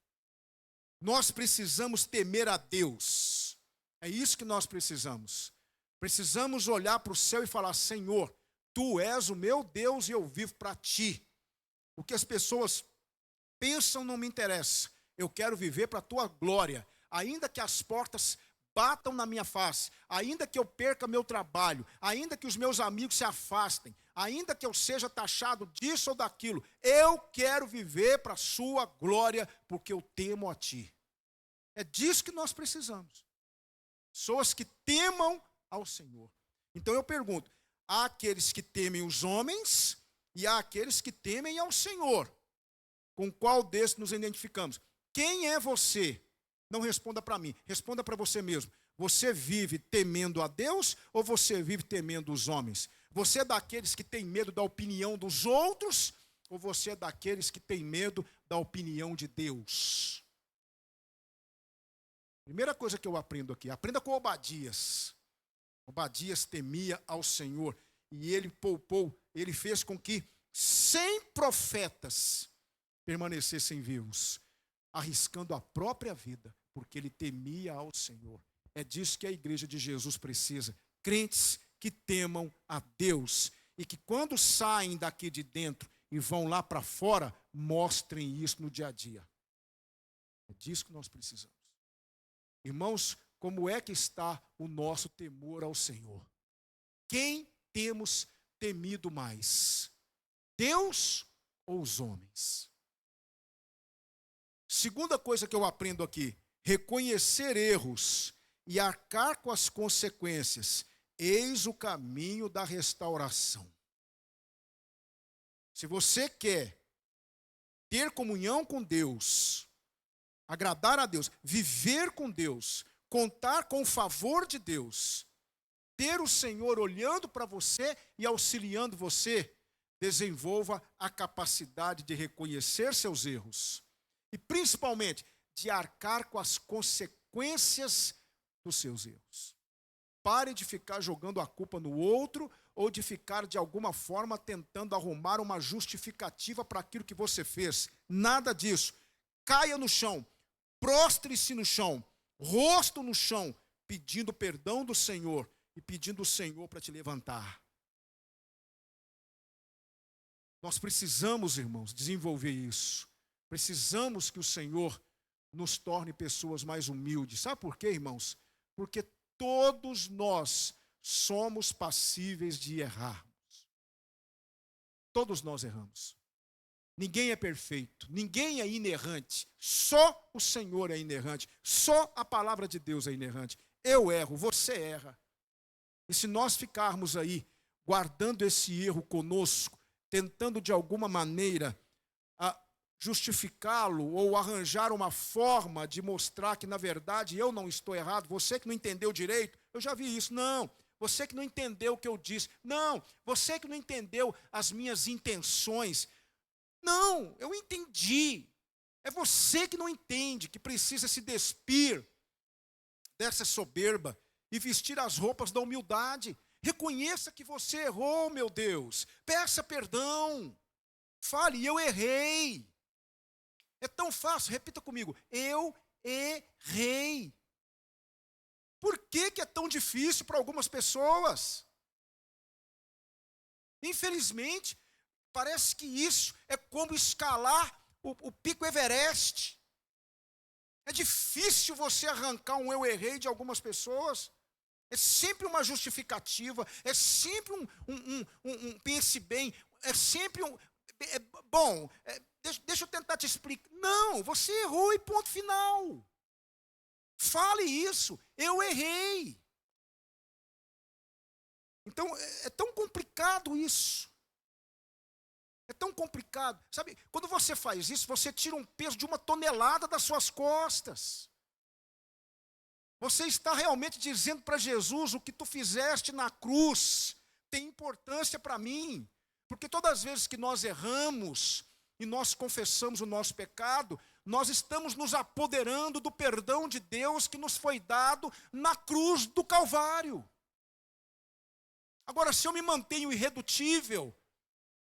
Nós precisamos temer a Deus. É isso que nós precisamos. Precisamos olhar para o céu e falar: Senhor, Tu és o meu Deus e eu vivo para Ti. O que as pessoas pensam não me interessa. Eu quero viver para a Tua glória. Ainda que as portas batam na minha face, ainda que eu perca meu trabalho, ainda que os meus amigos se afastem, ainda que eu seja taxado disso ou daquilo, eu quero viver para a sua glória, porque eu temo a Ti. É disso que nós precisamos. Pessoas que temam ao Senhor. Então eu pergunto, há aqueles que temem os homens e há aqueles que temem ao Senhor. Com qual desses nos identificamos? Quem é você? Não responda para mim, responda para você mesmo. Você vive temendo a Deus ou você vive temendo os homens? Você é daqueles que tem medo da opinião dos outros ou você é daqueles que tem medo da opinião de Deus? Primeira coisa que eu aprendo aqui, aprenda com Obadias. Obadias temia ao Senhor e ele fez com que 100 profetas permanecessem vivos, arriscando a própria vida, porque ele temia ao Senhor. É disso que a igreja de Jesus precisa. Crentes que temam a Deus e que quando saem daqui de dentro e vão lá para fora, mostrem isso no dia a dia. É disso que nós precisamos. Irmãos, como é que está o nosso temor ao Senhor? Quem temos temido mais? Deus ou os homens? Segunda coisa que eu aprendo aqui, reconhecer erros e arcar com as consequências, eis o caminho da restauração. Se você quer ter comunhão com Deus, agradar a Deus, viver com Deus, contar com o favor de Deus, ter o Senhor olhando para você e auxiliando você, desenvolva a capacidade de reconhecer seus erros e principalmente de arcar com as consequências dos seus erros. Pare de ficar jogando a culpa no outro ou de ficar de alguma forma tentando arrumar uma justificativa para aquilo que você fez. Nada disso. Caia no chão, prostre-se no chão, rosto no chão, pedindo perdão do Senhor e pedindo o Senhor para te levantar. Nós precisamos, irmãos, desenvolver isso. Precisamos que o Senhor nos torne pessoas mais humildes. Sabe por quê, irmãos? Porque todos nós somos passíveis de errarmos. Todos nós erramos. Ninguém é perfeito, ninguém é inerrante. Só o Senhor é inerrante. Só a palavra de Deus é inerrante. Eu erro, você erra. E se nós ficarmos aí guardando esse erro conosco, tentando de alguma maneira justificá-lo ou arranjar uma forma de mostrar que, na verdade, eu não estou errado, você que não entendeu direito, eu já vi isso. Não, você que não entendeu o que eu disse. Não, você que não entendeu as minhas intenções. Não, eu entendi. É você que não entende, que precisa se despir dessa soberba e vestir as roupas da humildade. Reconheça que você errou, meu Deus. Peça perdão. Fale, eu errei. É tão fácil, repita comigo. Eu errei. Por que é tão difícil para algumas pessoas? Infelizmente, parece que isso é como escalar o pico Everest. É difícil você arrancar um eu errei de algumas pessoas. É sempre uma justificativa, é sempre pense bem, é sempre deixa eu tentar te explicar. Não, você errou e ponto final. Fale isso, eu errei. Então, é tão complicado isso. É tão complicado. Sabe, quando você faz isso, você tira um peso de 1 tonelada das suas costas. Você está realmente dizendo para Jesus: o que tu fizeste na cruz tem importância para mim. Porque todas as vezes que nós erramos, e nós confessamos o nosso pecado, nós estamos nos apoderando do perdão de Deus que nos foi dado na cruz do Calvário. Agora, se eu me mantenho irredutível,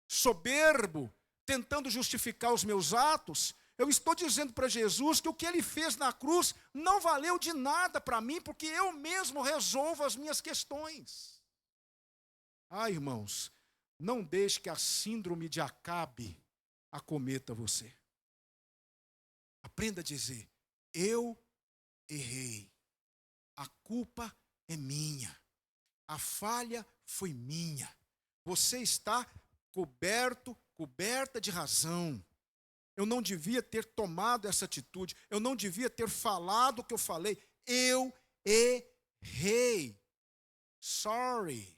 soberbo, tentando justificar os meus atos, eu estou dizendo para Jesus que o que ele fez na cruz não valeu de nada para mim, porque eu mesmo resolvo as minhas questões. Ah, irmãos, não deixe que a síndrome de Acabe acometa você. Aprenda a dizer: eu errei, a culpa é minha, a falha foi minha. Você está coberta de razão. Eu não devia ter tomado essa atitude, eu não devia ter falado o que eu falei. Eu errei. Sorry.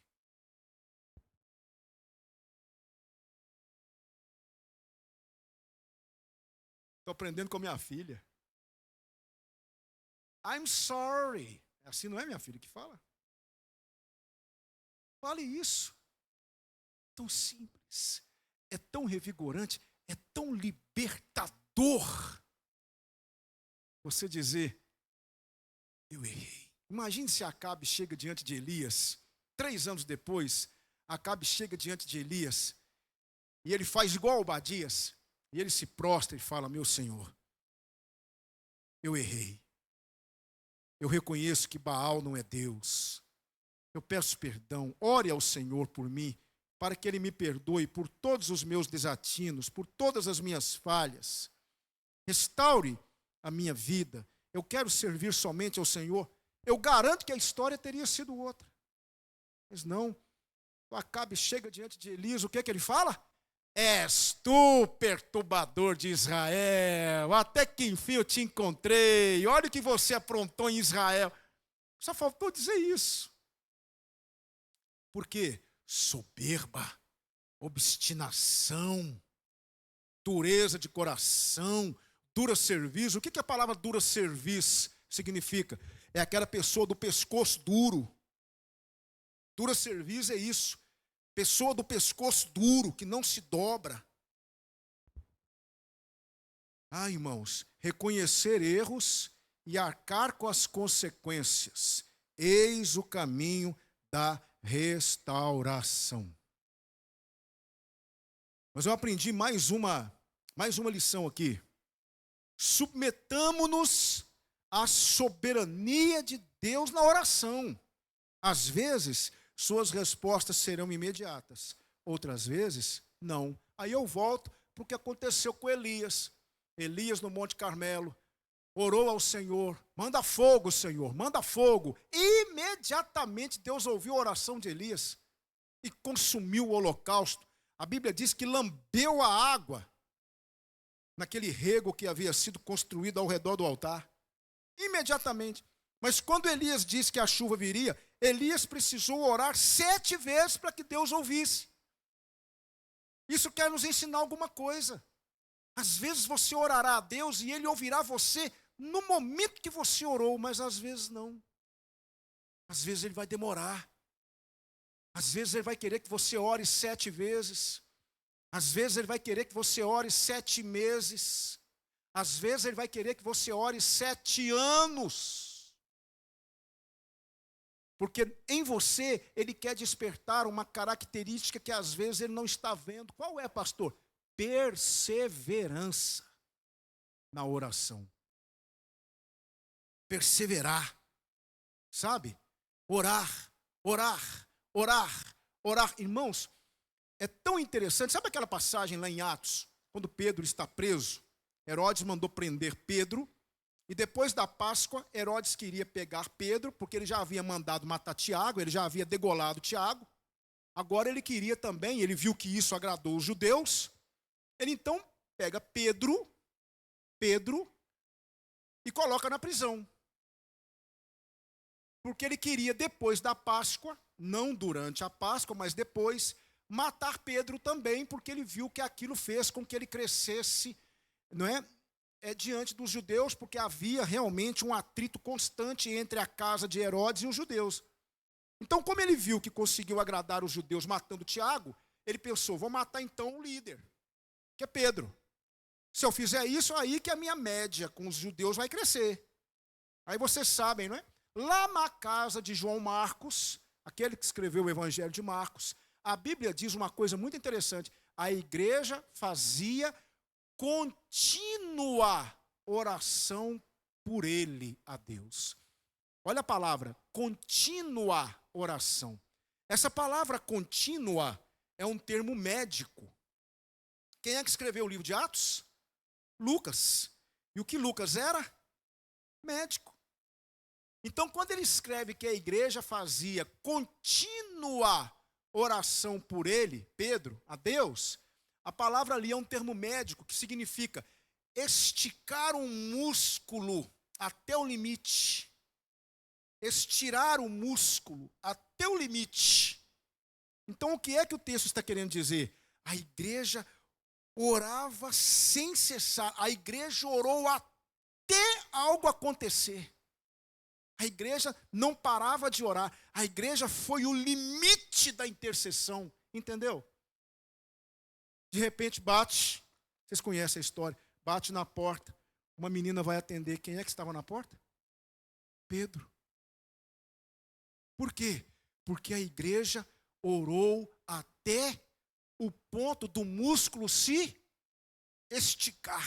Estou aprendendo com a minha filha. I'm sorry. Assim não é minha filha que fala? Fale isso. Tão simples, é tão revigorante, é tão libertador você dizer: eu errei. Imagine se Acabe chega diante de Elias, 3 anos depois, Acabe chega diante de Elias, e ele faz igual Obadias, e ele se prostra e fala: meu Senhor, eu errei. Eu reconheço que Baal não é Deus. Eu peço perdão, ore ao Senhor por mim, para que Ele me perdoe por todos os meus desatinos, por todas as minhas falhas. Restaure a minha vida. Eu quero servir somente ao Senhor. Eu garanto que a história teria sido outra. Mas não. O Acabe chega diante de Elias, o que é que ele fala? És tu, perturbador de Israel. Até que enfim eu te encontrei. Olha o que você aprontou em Israel. Só faltou dizer isso. Por quê? Soberba, obstinação, dureza de coração, dura serviço. O que a palavra dura serviço significa? É aquela pessoa do pescoço duro. Dura serviço é isso. Pessoa do pescoço duro, que não se dobra. Ah, irmãos, reconhecer erros e arcar com as consequências. Eis o caminho da restauração. Mas eu aprendi mais uma lição aqui. Submetamo-nos à soberania de Deus na oração. Às vezes, suas respostas serão imediatas. Outras vezes, não. Aí eu volto para o que aconteceu com Elias. Elias no Monte Carmelo orou ao Senhor: manda fogo, Senhor, manda fogo. Imediatamente Deus ouviu a oração de Elias e consumiu o holocausto. A Bíblia diz que lambeu a água naquele rego que havia sido construído ao redor do altar. Imediatamente. Mas quando Elias disse que a chuva viria, Elias precisou orar 7 vezes para que Deus ouvisse. Isso quer nos ensinar alguma coisa. Às vezes você orará a Deus e Ele ouvirá você no momento que você orou, mas às vezes não. Às vezes Ele vai demorar. Às vezes Ele vai querer que você ore 7 vezes. Às vezes Ele vai querer que você ore 7 meses. Às vezes Ele vai querer que você ore 7 anos. Porque em você Ele quer despertar uma característica que às vezes Ele não está vendo. Qual é, pastor? Perseverança na oração. Perseverar, sabe? Orar, orar, orar, orar. Irmãos, é tão interessante. Sabe aquela passagem lá em Atos, quando Pedro está preso? Herodes mandou prender Pedro, e depois da Páscoa, Herodes queria pegar Pedro, porque ele já havia mandado matar Tiago, ele já havia degolado Tiago. Agora ele queria também, ele viu que isso agradou os judeus. Ele então pega Pedro, e coloca na prisão. Porque ele queria, depois da Páscoa, não durante a Páscoa, mas depois, matar Pedro também, porque ele viu que aquilo fez com que ele crescesse, não é? Diante dos judeus, porque havia realmente um atrito constante entre a casa de Herodes e os judeus. Então, como ele viu que conseguiu agradar os judeus matando Tiago, ele pensou: vou matar então o líder, que é Pedro. Se eu fizer isso, aí que a minha média com os judeus vai crescer. Aí vocês sabem, não é? Lá na casa de João Marcos, aquele que escreveu o Evangelho de Marcos, a Bíblia diz uma coisa muito interessante. A igreja fazia contínua oração por ele a Deus. Olha a palavra, contínua oração. Essa palavra contínua é um termo médico. Quem é que escreveu o livro de Atos? Lucas. E o que Lucas era? Médico. Então, quando ele escreve que a igreja fazia contínua oração por ele, Pedro, a Deus, a palavra ali é um termo médico que significa esticar um músculo até o limite. Estirar o músculo até o limite. Então, o que é que o texto está querendo dizer? A igreja orava sem cessar. A igreja orou até algo acontecer. A igreja não parava de orar. A igreja foi o limite da intercessão. Entendeu? De repente bate. Vocês conhecem a história. Bate na porta. Uma menina vai atender. Quem é que estava na porta? Pedro. Por quê? Porque a igreja orou até o ponto do músculo se esticar.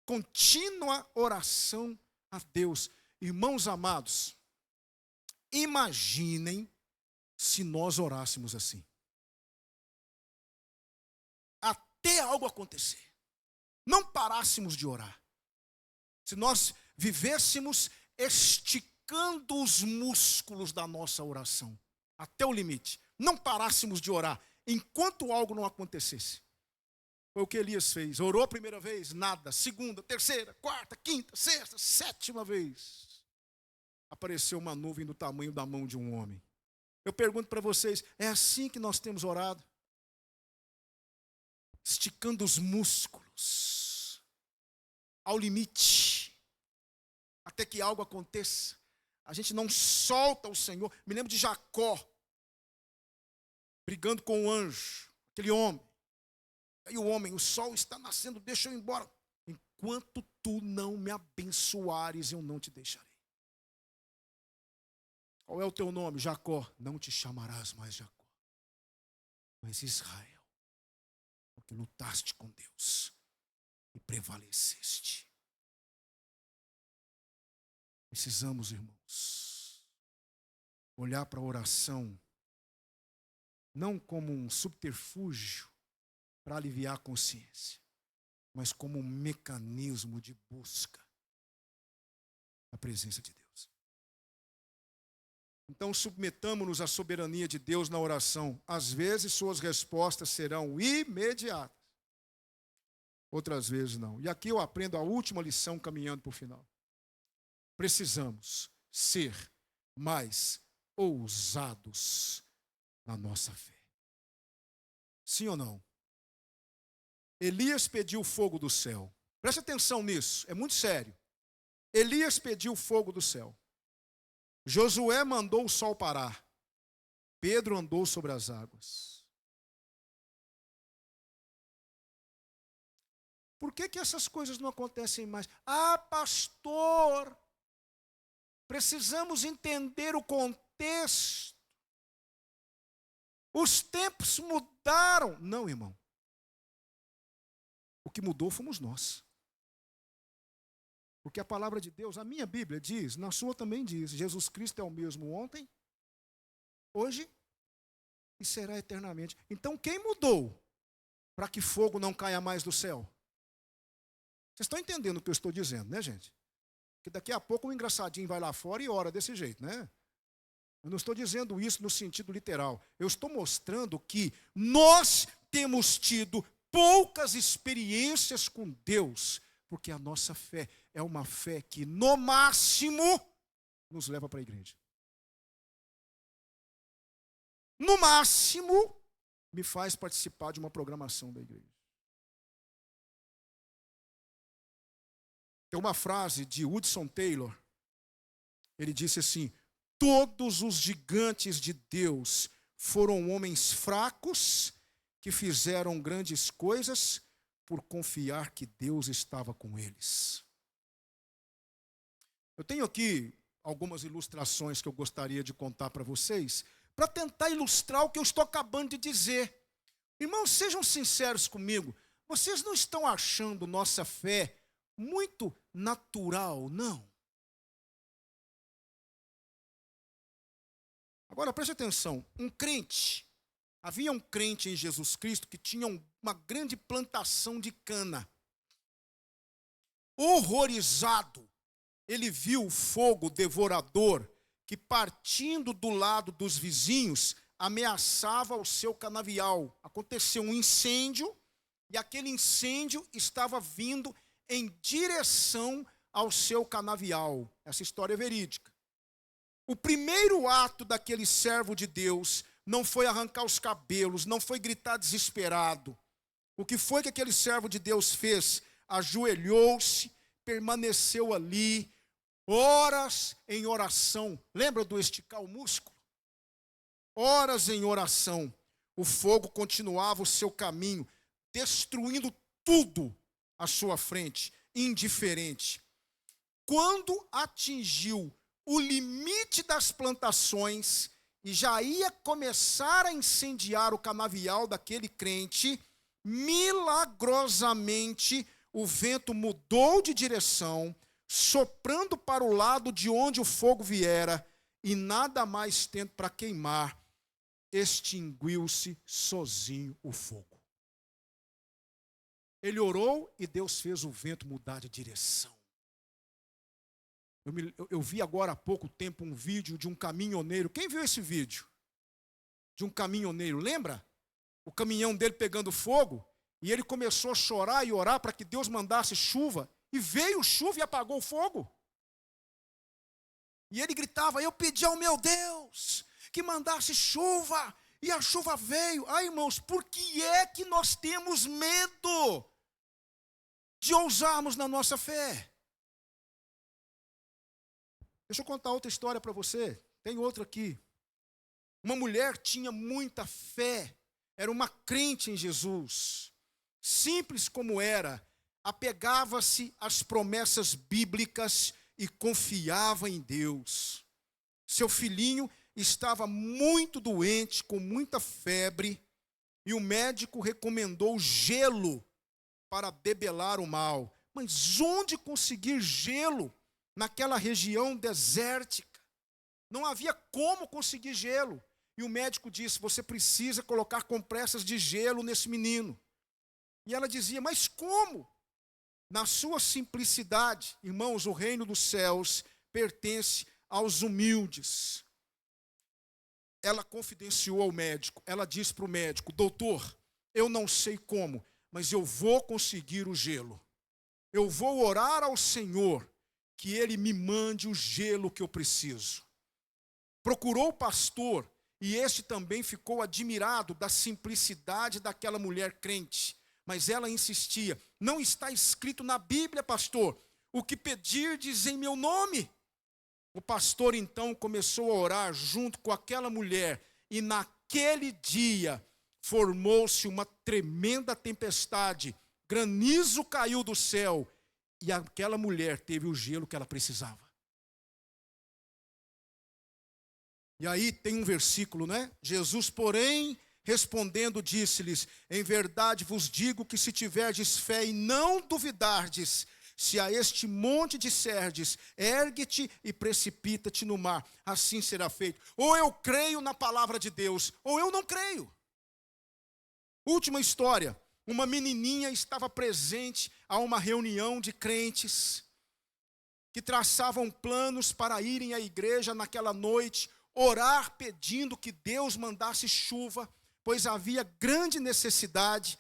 Contínua oração a Deus. Irmãos amados, imaginem se nós orássemos assim. Até algo acontecer. Não parássemos de orar. Se nós vivêssemos esticando os músculos da nossa oração, até o limite. Não parássemos de orar enquanto algo não acontecesse. Foi o que Elias fez. Orou a primeira vez, nada. Segunda, terceira, quarta, quinta, sexta, sétima vez. Apareceu uma nuvem do tamanho da mão de um homem. Eu pergunto para vocês, é assim que nós temos orado? Esticando os músculos ao limite, até que algo aconteça. A gente não solta o Senhor. Me lembro de Jacó, brigando com o anjo, aquele homem. Aí o homem, o sol está nascendo, deixa eu ir embora. Enquanto tu não me abençoares, eu não te deixarei. Qual é o teu nome? Jacó. Não te chamarás mais Jacó, mas Israel. Porque lutaste com Deus e prevaleceste. Precisamos, irmãos, olhar para a oração não como um subterfúgio para aliviar a consciência, mas como um mecanismo de busca da presença de Deus. Então, submetamos-nos à soberania de Deus na oração. Às vezes, suas respostas serão imediatas. Outras vezes, não. E aqui eu aprendo a última lição caminhando para o final. Precisamos ser mais ousados na nossa fé. Sim ou não? Elias pediu fogo do céu. Preste atenção nisso, é muito sério. Elias pediu fogo do céu. Josué mandou o sol parar. Pedro andou sobre as águas. Por que essas coisas não acontecem mais? Ah, pastor, precisamos entender o contexto. Os tempos mudaram. Não, irmão. O que mudou fomos nós. Porque a palavra de Deus, a minha Bíblia diz, na sua também diz, Jesus Cristo é o mesmo ontem, hoje e será eternamente. Então quem mudou para que fogo não caia mais do céu? Vocês estão entendendo o que eu estou dizendo, né, gente? Que daqui a pouco o engraçadinho vai lá fora e ora desse jeito, né? Eu não estou dizendo isso no sentido literal. Eu estou mostrando que nós temos tido poucas experiências com Deus, porque a nossa fé é uma fé que, no máximo, nos leva para a igreja. No máximo, me faz participar de uma programação da igreja. Tem uma frase de Hudson Taylor. Ele disse assim: todos os gigantes de Deus foram homens fracos que fizeram grandes coisas por confiar que Deus estava com eles. Eu tenho aqui algumas ilustrações que eu gostaria de contar para vocês, para tentar ilustrar o que eu estou acabando de dizer. Irmãos, sejam sinceros comigo. Vocês não estão achando nossa fé muito natural, não? Agora, preste atenção. Havia um crente em Jesus Cristo que tinha uma grande plantação de cana. Horrorizado, ele viu o fogo devorador que, partindo do lado dos vizinhos, ameaçava o seu canavial. Aconteceu um incêndio, e aquele incêndio estava vindo em direção ao seu canavial. Essa história é verídica. O primeiro ato daquele servo de Deus não foi arrancar os cabelos, não foi gritar desesperado. O que foi que aquele servo de Deus fez? Ajoelhou-se, permaneceu ali, horas em oração. Lembra do esticar o músculo? Horas em oração. O fogo continuava o seu caminho, destruindo tudo à sua frente, indiferente. Quando atingiu o limite das plantações e já ia começar a incendiar o canavial daquele crente, milagrosamente o vento mudou de direção, soprando para o lado de onde o fogo viera, e nada mais tendo para queimar, extinguiu-se sozinho o fogo. Ele orou e Deus fez o vento mudar de direção. Eu vi agora há pouco tempo um vídeo de um caminhoneiro. Quem viu esse vídeo? De um caminhoneiro, lembra? O caminhão dele pegando fogo, e ele começou a chorar e orar para que Deus mandasse chuva, e veio chuva e apagou o fogo. E ele gritava: eu pedi ao meu Deus que mandasse chuva, e a chuva veio. Ai, irmãos, por que é que nós temos medo de ousarmos na nossa fé? Deixa eu contar outra história para você. Tem outra aqui. Uma mulher tinha muita fé, era uma crente em Jesus. Simples como era, apegava-se às promessas bíblicas e confiava em Deus. Seu filhinho estava muito doente, com muita febre, e o médico recomendou gelo para debelar o mal. Mas onde conseguir gelo naquela região desértica? Não havia como conseguir gelo. E o médico disse: você precisa colocar compressas de gelo nesse menino. E ela dizia: mas como? Na sua simplicidade, irmãos, o reino dos céus pertence aos humildes. Ela confidenciou ao médico, ela disse para o médico: doutor, eu não sei como, mas eu vou conseguir o gelo. Eu vou orar ao Senhor que Ele me mande o gelo que eu preciso. Procurou o pastor, e este também ficou admirado da simplicidade daquela mulher crente. Mas ela insistia: não está escrito na Bíblia, pastor, o que pedirdes em meu nome? O pastor então começou a orar junto com aquela mulher, e naquele dia formou-se uma tremenda tempestade, granizo caiu do céu, e aquela mulher teve o gelo que ela precisava. E aí tem um versículo, né? Jesus, porém, respondendo, disse-lhes: em verdade vos digo que se tiverdes fé e não duvidardes, se a este monte disserdes, ergue-te e precipita-te no mar, assim será feito. Ou eu creio na palavra de Deus, ou eu não creio. Última história. Uma menininha estava presente a uma reunião de crentes que traçavam planos para irem à igreja naquela noite, orar pedindo que Deus mandasse chuva, pois havia grande necessidade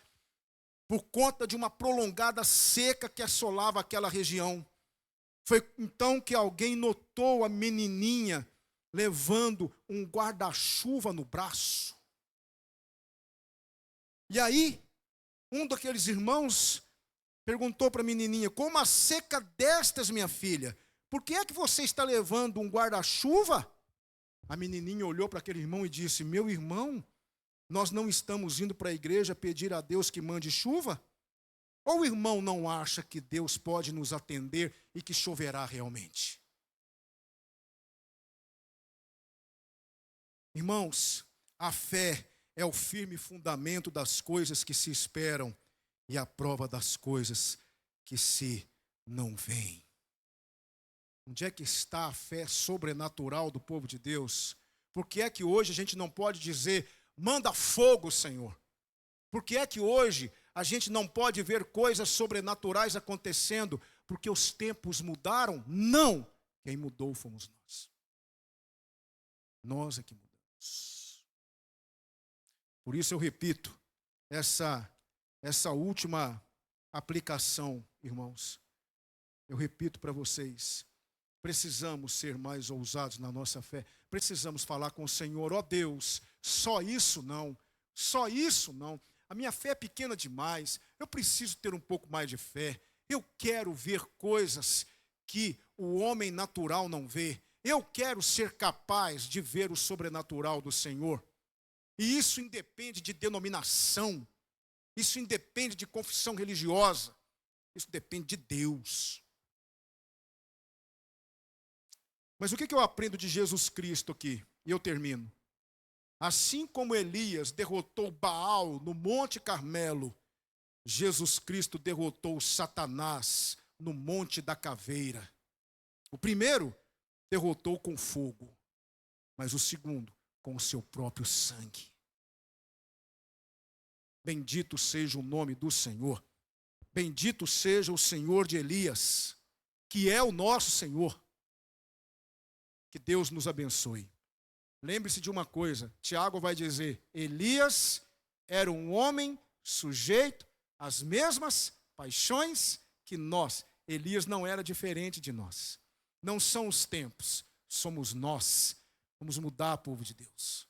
por conta de uma prolongada seca que assolava aquela região. Foi então que alguém notou a menininha levando um guarda-chuva no braço. E aí, um daqueles irmãos perguntou para a menininha: como a seca destas, minha filha? Por que é que você está levando um guarda-chuva? A menininha olhou para aquele irmão e disse: meu irmão, nós não estamos indo para a igreja pedir a Deus que mande chuva? Ou o irmão não acha que Deus pode nos atender e que choverá realmente? Irmãos, a fé é o firme fundamento das coisas que se esperam e a prova das coisas que se não veem. Onde é que está a fé sobrenatural do povo de Deus? Por que é que hoje a gente não pode dizer, manda fogo, Senhor? Por que é que hoje a gente não pode ver coisas sobrenaturais acontecendo? Porque os tempos mudaram? Não! Quem mudou fomos nós. Nós é que mudamos. Por isso eu repito, essa última aplicação, irmãos, eu repito para vocês, precisamos ser mais ousados na nossa fé, precisamos falar com o Senhor, ó Deus, só isso não, a minha fé é pequena demais, eu preciso ter um pouco mais de fé, eu quero ver coisas que o homem natural não vê, eu quero ser capaz de ver o sobrenatural do Senhor. E isso independe de denominação, isso independe de confissão religiosa, isso depende de Deus. Mas o que eu aprendo de Jesus Cristo aqui? E eu termino. Assim como Elias derrotou Baal no Monte Carmelo, Jesus Cristo derrotou Satanás no Monte da Caveira. O primeiro derrotou com fogo, mas o segundo com o seu próprio sangue. Bendito seja o nome do Senhor. Bendito seja o Senhor de Elias, que é o nosso Senhor. Que Deus nos abençoe. Lembre-se de uma coisa, Tiago vai dizer, Elias era um homem sujeito às mesmas paixões que nós. Elias não era diferente de nós. Não são os tempos, somos nós. Vamos mudar, povo de Deus.